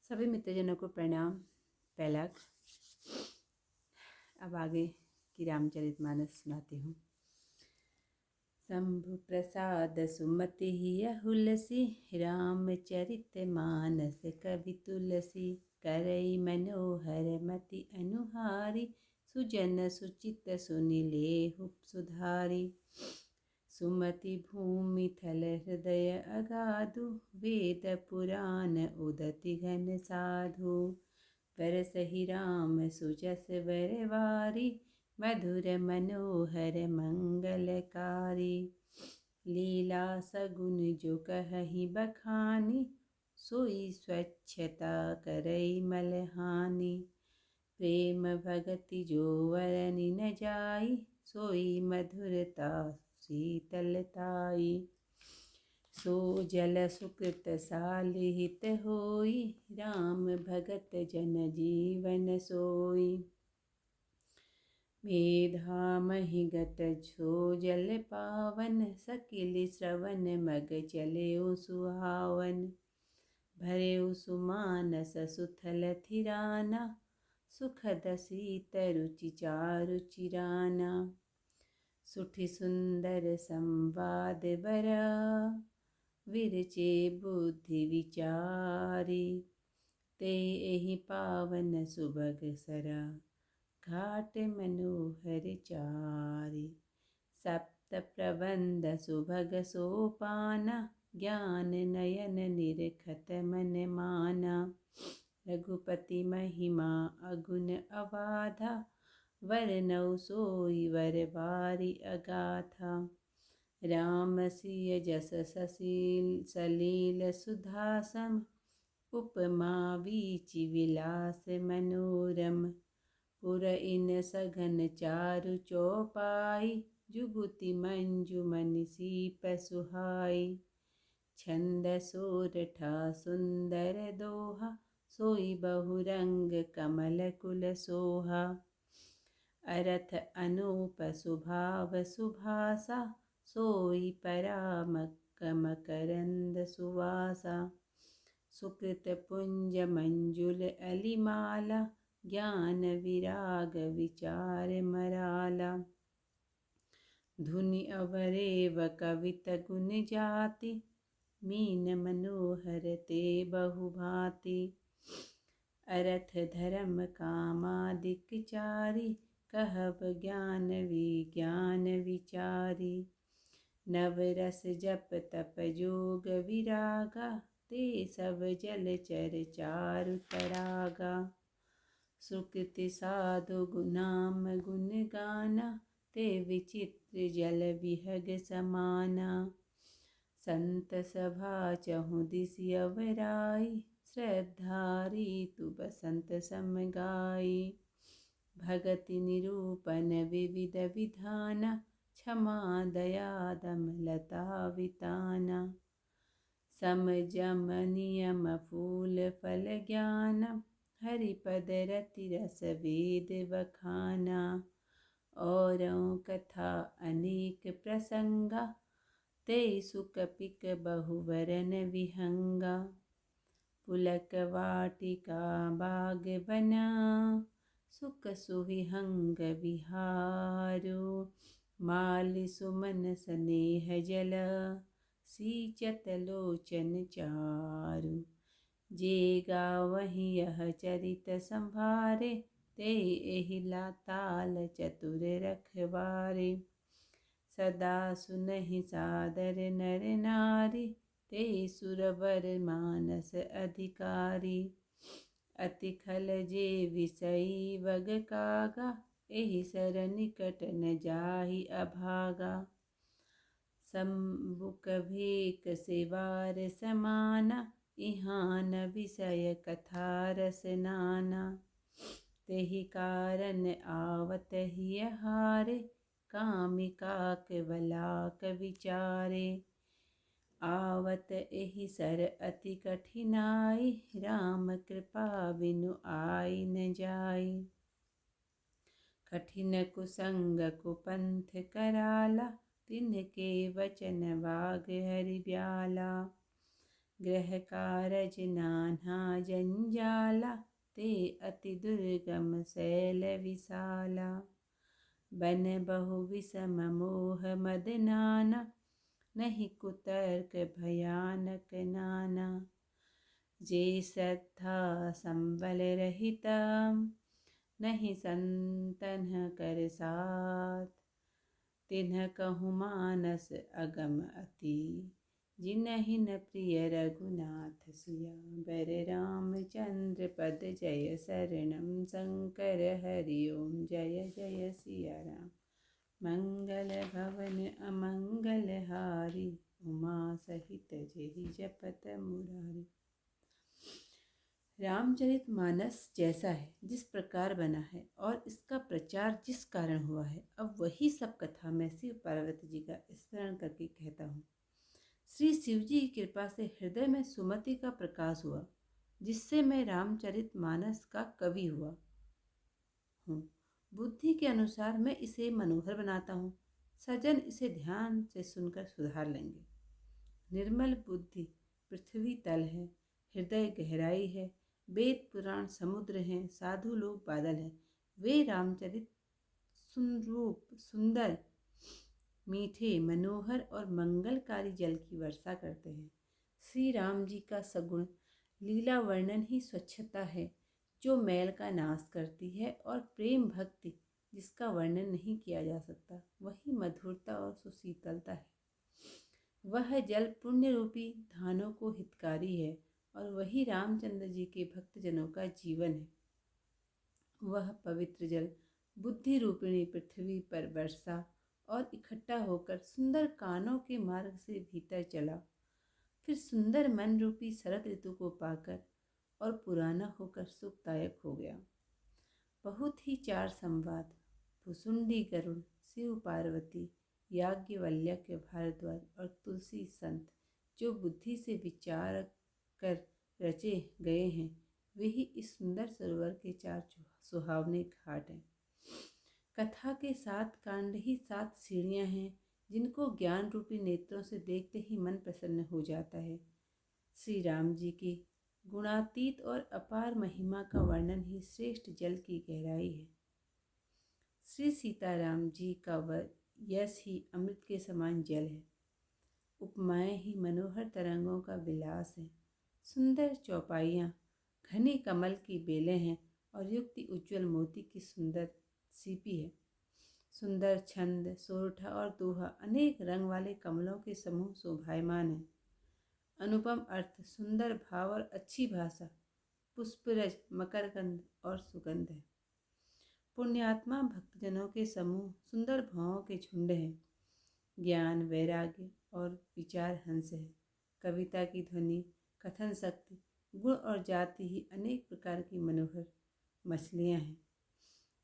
सभी मित्रजनों को प्रणाम। पहला अब आगे की रामचरितमानस सुनाती हूँ। शंभु प्रसाद सुमति हुलसी, रामचरित मानस कवि तुलसी। करई मनोहर मति अनुहारी, सुजन सुचित सुनि लेहु सुधारी। सुमति भूमि थल हृदय अगाधु, वेद पुराण उदति घन साधु। बरसहि राम सुजस बरवारी, मधुर मनोहर मंगलकारी। लीला सगुन जो कहहि बखानी, सोई स्वच्छता करई मलहानी। प्रेम भगति जो वरनि न जाई, सोई मधुरता शीतलताई। सो जल सुकृत सालिहित होई, राम भगत जन जीवन सोई। मेधा महिगत छो जल पावन, सकिल श्रवण मग चलेउ सुहावन। भरेउ सुमानस सुथल थिराना, सुखद सीत रुचि चारु चिराना। सुठि सुंदर संवाद बरा, विरचे बुद्धि विचारी। ते एहि पावन सुभग सरा, घाट मनोहर चारी। सप्त प्रबंध सुभग सोपाना, ज्ञान नयन निरखत मन माना। रघुपति महिमा अगुन अवाधा, वरनउ सोई वर बारी अगाथा। राम सिय जस ससील सलील सुधासम, उपमा वीचि विलास मनोरम। पुर इन सघन चारु चौपाई, जुगुति मंजुमनि सीप सुहाई। छंद सोरठा सुंदर दोहा, सोई बहुरंग कमल कुल सोहा। अरथ अनूप सुभाव सुभासा, सोई परामक मकरंद सुवासा। सुकृत पुंज मंजुल अलिमाला, ज्ञान विराग विचार मराला। धुनि अवरेव कवित गुण जाति, मीन मनोहर ते बहुभांति। अरथ धर्म कामादिक चारि, कहब ज्ञान विज्ञान विचारी। नवरस जप तप जोग विरागा, ते सब जलचर चारु तरागा। सुकृति साधु गुनाम गुण गाना, ते विचित्र जल विहग समाना। संत सभा चहु दिसि अवराई, श्रद्धा रीतु बसंत सम गाई। भगति निरूपण विविध विधाना, क्षमा दया दमलता विताना। सम जम नियम फूल फल ज्ञाना, हरिपद रति रस वेद बखाना। औरों कथा अनेक प्रसंगा, ते सुख पिक बहुवरन विहंगा। पुलक वाटिका बाग बना, सुख सुविहंग विहारो। माली सुमन स्नेह जल, सींचत लोचन चारु। जे गावहीं यह चरित संभारे, ते एहि ताल चतुर रखवारे। सदा सुनहि सादर नर नारी, ते सुरवर मानस अधिकारी। अति खल जे विषयी वग कागा, एहि सर निकट न जाहि अभागा। सम्बुक भेक सेवार समाना, इहाँ न विषय कथा रस नाना। तेहि कारण आवत हिय हारे, कामिकाक बलाक विचारे। आवत एहि सर अति कठिनाई, राम कृपा बिनु आई न जाई। कठिन कुसंग कुपंथ कराला, तिनके वचन वाग हरि ब्याला। गृह कारज नाना जंजाला, ते अति दुर्गम शैल विशाला। बन बहु विषम मोह मद नाना, नहीं कुतर्क भयानक नाना। जे श्रद्धा संबल रहित, नहीं संतन कर साथ। तिन्ह कहु मानस अगम अति, जिनहि न प्रिय रघुनाथ सिया। बर रामचंद्र पद जय शरणम, शंकर हरि ओम जय जय सिया राम। मंगल भवन अमंगल हारी, उमा सहित जेहि जपत मुरारी। रामचरितमानस जैसा है, जिस प्रकार बना है और इसका प्रचार जिस कारण हुआ है, अब वही सब कथा मैं शिव पार्वती जी का स्मरण करके कहता हूँ। श्री शिव जी की कृपा से हृदय में सुमति का प्रकाश हुआ, जिससे मैं रामचरितमानस का कवि हुआ हूँ। बुद्धि के अनुसार मैं इसे मनोहर बनाता हूँ। सज्जन इसे ध्यान से सुनकर सुधार लेंगे। निर्मल बुद्धि पृथ्वी तल है, हृदय गहराई है, वेद पुराण समुद्र हैं, साधु लोग बादल हैं। वे रामचरित सुनरूप सुंदर मीठे मनोहर और मंगलकारी जल की वर्षा करते हैं। श्री राम जी का सगुण लीला वर्णन ही स्वच्छता है, जो मैल का नाश करती है, और प्रेम भक्ति जिसका वर्णन नहीं किया जा सकता, वही मधुरता और सुशीतलता है। वह जल पुण्य रूपी धानों को हितकारी है, और वही रामचंद्र जी के भक्तजनों का जीवन है। वह पवित्र जल बुद्धि रूपिणी पृथ्वी पर वर्षा और इकट्ठा होकर सुंदर कानों के मार्ग से भीतर चला, फिर सुंदर मन रूपी शरद ऋतु को पाकर और पुराना होकर सुखदायक हो गया। बहुत ही चार संवाद भुसुंडी गरुड़, शिव पार्वती, याज्ञवल्क्य भारद्वाज और तुलसी संत, जो बुद्धि से विचार कर रचे गए हैं, वे ही इस सुंदर सरोवर के चार सुहावने घाट हैं। कथा के 7 कांड ही 7 सीढ़ियां हैं, जिनको ज्ञान रूपी नेत्रों से देखते ही मन प्रसन्न हो जाता है। श्री राम जी की गुणातीत और अपार महिमा का वर्णन ही श्रेष्ठ जल की गहराई है। श्री सीताराम जी का यश ही अमृत के समान जल है। उपमाएं ही मनोहर तरंगों का विलास है। सुंदर चौपाइयाँ घनी कमल की बेलें हैं, और युक्ति उज्ज्वल मोती की सुंदर सीपी है। सुंदर छंद, सोरठा और दोहा अनेक रंग वाले कमलों के समूह शोभायमान है। अनुपम अर्थ, सुंदर भाव और अच्छी भाषा, पुष्परज, मकरकंद और सुगंध है। पुण्यात्मा भक्तजनों के समूह, सुंदर भावों के झुंड हैं। ज्ञान, वैराग्य और विचार हंस है। कविता की ध्वनि, कथन शक्ति, गुण और जाति ही अनेक प्रकार की मनोहर मछलियाँ हैं।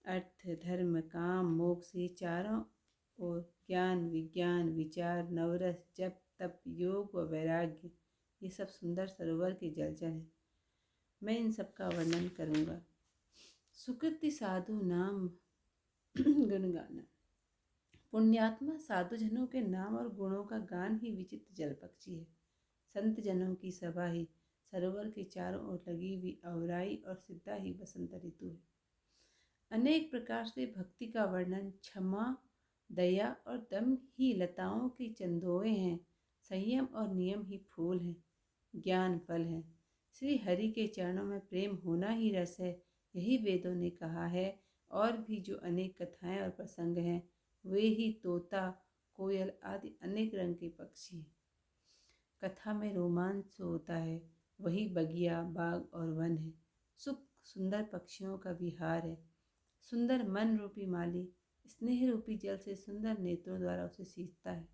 अर्थ, धर्म, काम, मोक्ष ये चारों ओर ज्ञान, विज्ञान, विचार, नवरस, जप, तप, योग व वैराग्य, ये सब सुंदर सरोवर के जलचर हैं। मैं इन सब का वर्णन करूँगा। सुकृति साधु नाम गुणगाना। पुण्यात्मा साधुजनों के नाम और गुणों का गान ही विचित्र जल पक्षी है। संत जनों की सभा ही सरोवर के चारों ओर लगी हुई अवराई और सिद्धा ही बसंत ऋतु है। अनेक प्रकार से भक्ति का वर्णन, क्षमा, दया और दम ही लताओं की चंदोए हैं। संयम और नियम ही फूल हैं। ज्ञान फल है। श्री हरि के चरणों में प्रेम होना ही रस है, यही वेदों ने कहा है। और भी जो अनेक कथाएं और प्रसंग हैं, वे ही तोता, कोयल आदि अनेक रंग के पक्षी हैं। कथा में रोमांच होता है, वही बगिया, बाग और वन है। सुख सुंदर पक्षियों का विहार है। सुंदर मन रूपी माली स्नेह रूपी जल से सुंदर नेत्रों द्वारा उसे सींचता है।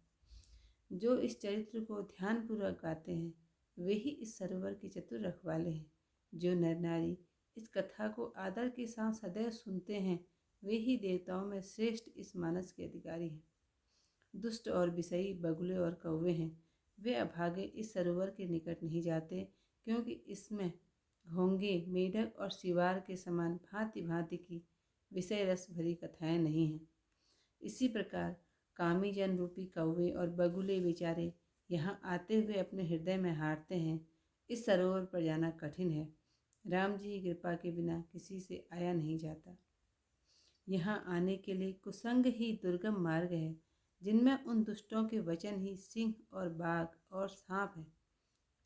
जो इस चरित्र को ध्यानपूर्वक गाते हैं, वे ही इस सरोवर के चतुर रखवाले हैं। जो नर नारी इस कथा को आदर के साथ सदैव सुनते हैं, वे ही देवताओं में श्रेष्ठ इस मानस के अधिकारी हैं। दुष्ट और विषयी बगुले और कौवे हैं, वे अभागे इस सरोवर के निकट नहीं जाते, क्योंकि इसमें घोंगे, मेढक और सिवार के समान भांति भांति की विषय रस भरी कथाएं नहीं हैं। इसी प्रकार कामी जन रूपी कौवे और बगुले बेचारे यहाँ आते हुए अपने हृदय में हारते हैं, इस सरोवर पर जाना कठिन है। राम जी की कृपा के बिना किसी से आया नहीं जाता। यहाँ आने के लिए कुसंग ही दुर्गम मार्ग है, जिनमें उन दुष्टों के वचन ही सिंह और बाघ और सांप है।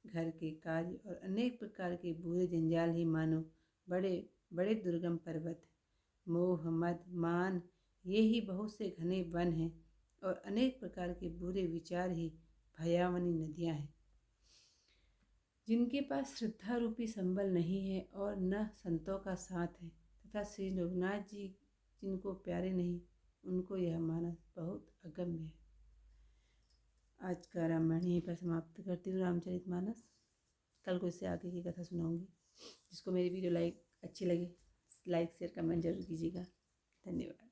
घर के कार्य और अनेक प्रकार के बुरे जंजाल ही मानो बड़े बड़े दुर्गम पर्वत। मोह मद मान ये ही बहुत से घने वन हैं और अनेक प्रकार के बुरे विचार ही भयावनी नदियाँ हैं। जिनके पास श्रद्धा रूपी संबल नहीं है और न संतों का साथ है तथा श्री रघुनाथ जी जिनको प्यारे नहीं, उनको यह मानस बहुत अगम्य है। आज का रामायण यहीं पर समाप्त करती हूँ, रामचरितमानस। कल को इससे आगे की कथा सुनाऊंगी। जिसको मेरी वीडियो अच्छी लगे लाइक शेयर कमेंट जरूर कीजिएगा। धन्यवाद।